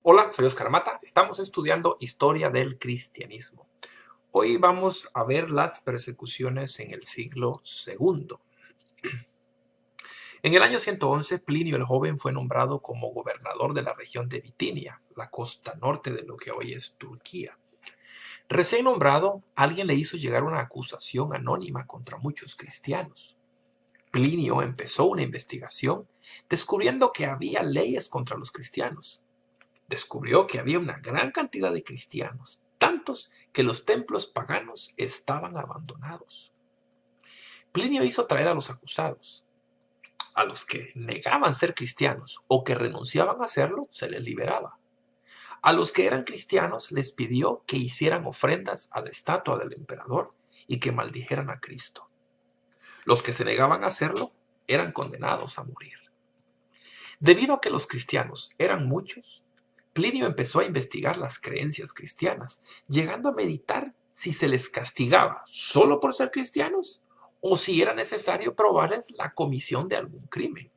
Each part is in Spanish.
Hola, soy Oscar Mata. Estamos estudiando historia del cristianismo. Hoy vamos a ver las persecuciones en el siglo II. En el año 111, Plinio el Joven fue nombrado como gobernador de la región de Bitinia, la costa norte de lo que hoy es Turquía. Recién nombrado, alguien le hizo llegar una acusación anónima contra muchos cristianos. Plinio empezó una investigación descubriendo que había leyes contra los cristianos. Descubrió que había una gran cantidad de cristianos, tantos que los templos paganos estaban abandonados. Plinio hizo traer a los acusados. A los que negaban ser cristianos o que renunciaban a hacerlo, se les liberaba. A los que eran cristianos les pidió que hicieran ofrendas a la estatua del emperador y que maldijeran a Cristo. Los que se negaban a hacerlo eran condenados a morir. Debido a que los cristianos eran muchos, Plinio empezó a investigar las creencias cristianas, llegando a meditar si se les castigaba solo por ser cristianos o si era necesario probarles la comisión de algún crimen.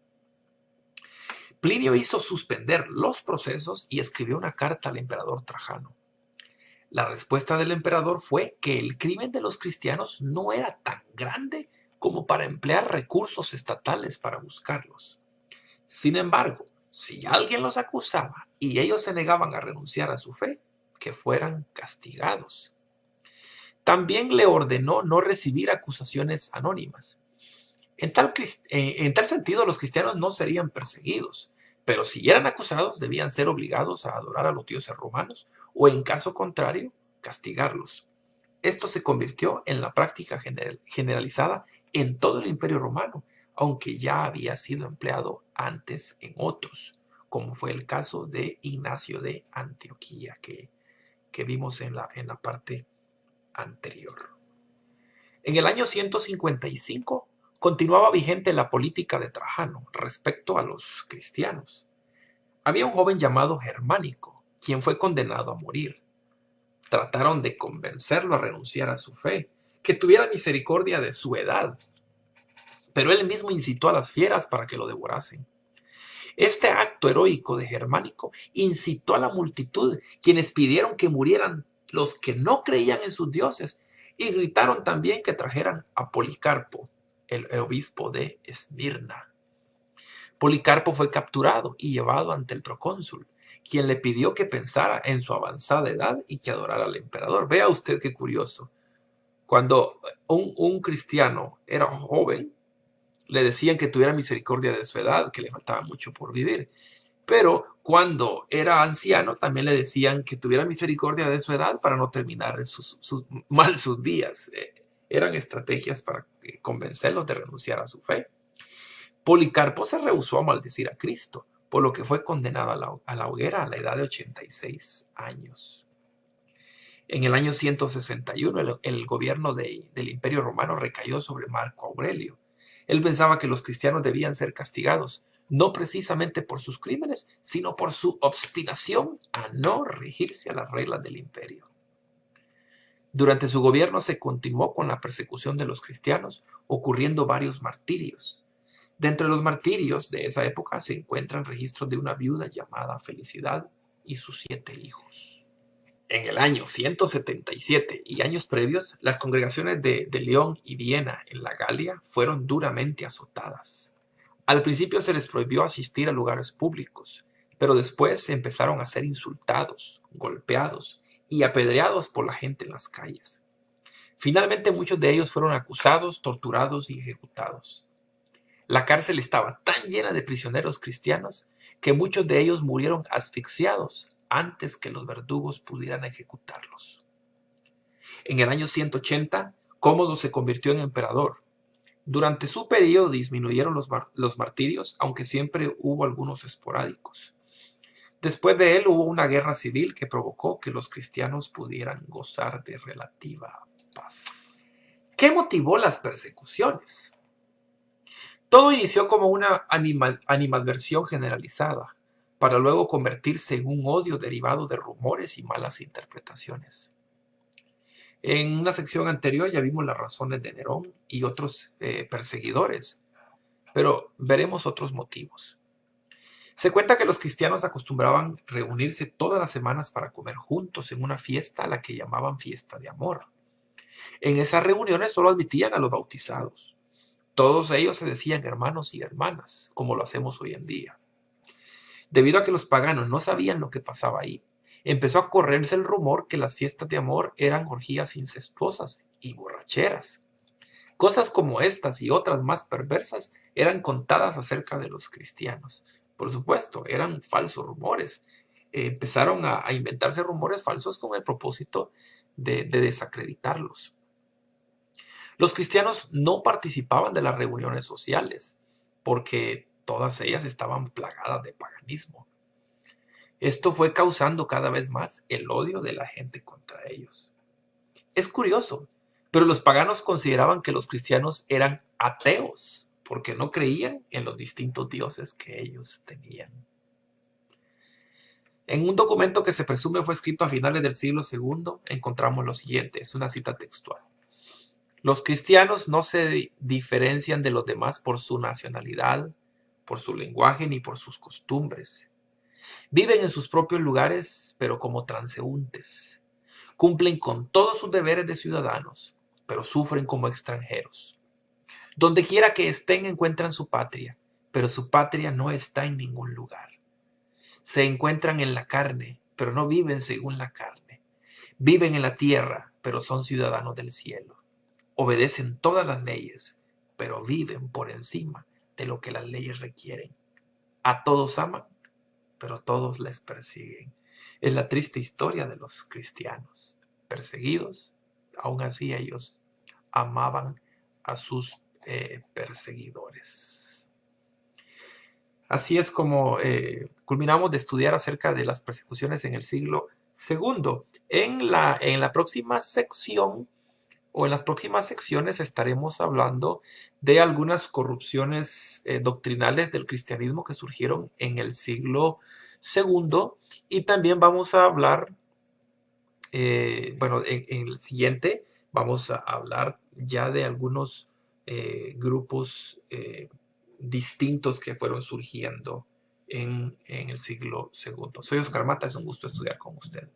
Plinio hizo suspender los procesos y escribió una carta al emperador Trajano. La respuesta del emperador fue que el crimen de los cristianos no era tan grande como para emplear recursos estatales para buscarlos. Sin embargo, si alguien los acusaba y ellos se negaban a renunciar a su fe, que fueran castigados. También le ordenó no recibir acusaciones anónimas. En tal sentido, los cristianos no serían perseguidos, pero si eran acusados, debían ser obligados a adorar a los dioses romanos o, en caso contrario, castigarlos. Esto se convirtió en la práctica generalizada en todo el Imperio Romano, aunque ya había sido empleado antes en otros, como fue el caso de Ignacio de Antioquía, que vimos en la parte anterior. En el año 155 continuaba vigente la política de Trajano respecto a los cristianos. Había un joven llamado Germánico, quien fue condenado a morir. Trataron de convencerlo a renunciar a su fe, que tuviera misericordia de su edad, pero él mismo incitó a las fieras para que lo devorasen. Este acto heroico de Germánico incitó a la multitud, quienes pidieron que murieran los que no creían en sus dioses, y gritaron también que trajeran a Policarpo, el obispo de Esmirna. Policarpo fue capturado y llevado ante el procónsul, quien le pidió que pensara en su avanzada edad y que adorara al emperador. Vea usted qué curioso. Cuando un cristiano era joven, le decían que tuviera misericordia de su edad, que le faltaba mucho por vivir. Pero cuando era anciano, también le decían que tuviera misericordia de su edad para no terminar mal sus días. Eran estrategias para convencerlos de renunciar a su fe. Policarpo se rehusó a maldecir a Cristo, por lo que fue condenado a la hoguera a la edad de 86 años. En el año 161, el gobierno del Imperio Romano recayó sobre Marco Aurelio. Él pensaba que los cristianos debían ser castigados, no precisamente por sus crímenes, sino por su obstinación a no regirse a las reglas del imperio. Durante su gobierno se continuó con la persecución de los cristianos, ocurriendo varios martirios. De entre los martirios de esa época se encuentran registros de una viuda llamada Felicidad y sus 7 hijos. En el año 177 y años previos, las congregaciones de León y Viena en la Galia fueron duramente azotadas. Al principio se les prohibió asistir a lugares públicos, pero después se empezaron a ser insultados, golpeados y apedreados por la gente en las calles. Finalmente muchos de ellos fueron acusados, torturados y ejecutados. La cárcel estaba tan llena de prisioneros cristianos que muchos de ellos murieron asfixiados antes que los verdugos pudieran ejecutarlos. En el año 180, Cómodo se convirtió en emperador. Durante su periodo disminuyeron los martirios, aunque siempre hubo algunos esporádicos. Después de él hubo una guerra civil que provocó que los cristianos pudieran gozar de relativa paz. ¿Qué motivó las persecuciones? Todo inició como una animadversión generalizada, para luego convertirse en un odio derivado de rumores y malas interpretaciones. En una sección anterior ya vimos las razones de Nerón y otros perseguidores, pero veremos otros motivos. Se cuenta que los cristianos acostumbraban reunirse todas las semanas para comer juntos en una fiesta a la que llamaban fiesta de amor. En esas reuniones solo admitían a los bautizados. Todos ellos se decían hermanos y hermanas, como lo hacemos hoy en día. Debido a que los paganos no sabían lo que pasaba ahí, empezó a correrse el rumor que las fiestas de amor eran orgías incestuosas y borracheras. Cosas como estas y otras más perversas eran contadas acerca de los cristianos. Por supuesto, eran falsos rumores. Empezaron a inventarse rumores falsos con el propósito de desacreditarlos. Los cristianos no participaban de las reuniones sociales porque todas ellas estaban plagadas de paganismo. Esto fue causando cada vez más el odio de la gente contra ellos. Es curioso, pero los paganos consideraban que los cristianos eran ateos porque no creían en los distintos dioses que ellos tenían. En un documento que se presume fue escrito a finales del siglo II, encontramos lo siguiente, es una cita textual. Los cristianos no se diferencian de los demás por su nacionalidad, por su lenguaje ni por sus costumbres. Viven en sus propios lugares, pero como transeúntes. Cumplen con todos sus deberes de ciudadanos, pero sufren como extranjeros. Donde quiera que estén encuentran su patria, pero su patria no está en ningún lugar. Se encuentran en la carne, pero no viven según la carne. Viven en la tierra, pero son ciudadanos del cielo. Obedecen todas las leyes, pero viven por encima de lo que las leyes requieren. A todos aman, pero todos les persiguen. Es la triste historia de los cristianos. Perseguidos, aún así ellos amaban a sus perseguidores. Así es como culminamos de estudiar acerca de las persecuciones en el siglo II. En la próxima sección o en las próximas secciones estaremos hablando de algunas corrupciones doctrinales del cristianismo que surgieron en el siglo II y también vamos a hablar, en el siguiente vamos a hablar ya de algunos grupos distintos que fueron surgiendo en el siglo II. Soy Oscar Mata, es un gusto estudiar con usted.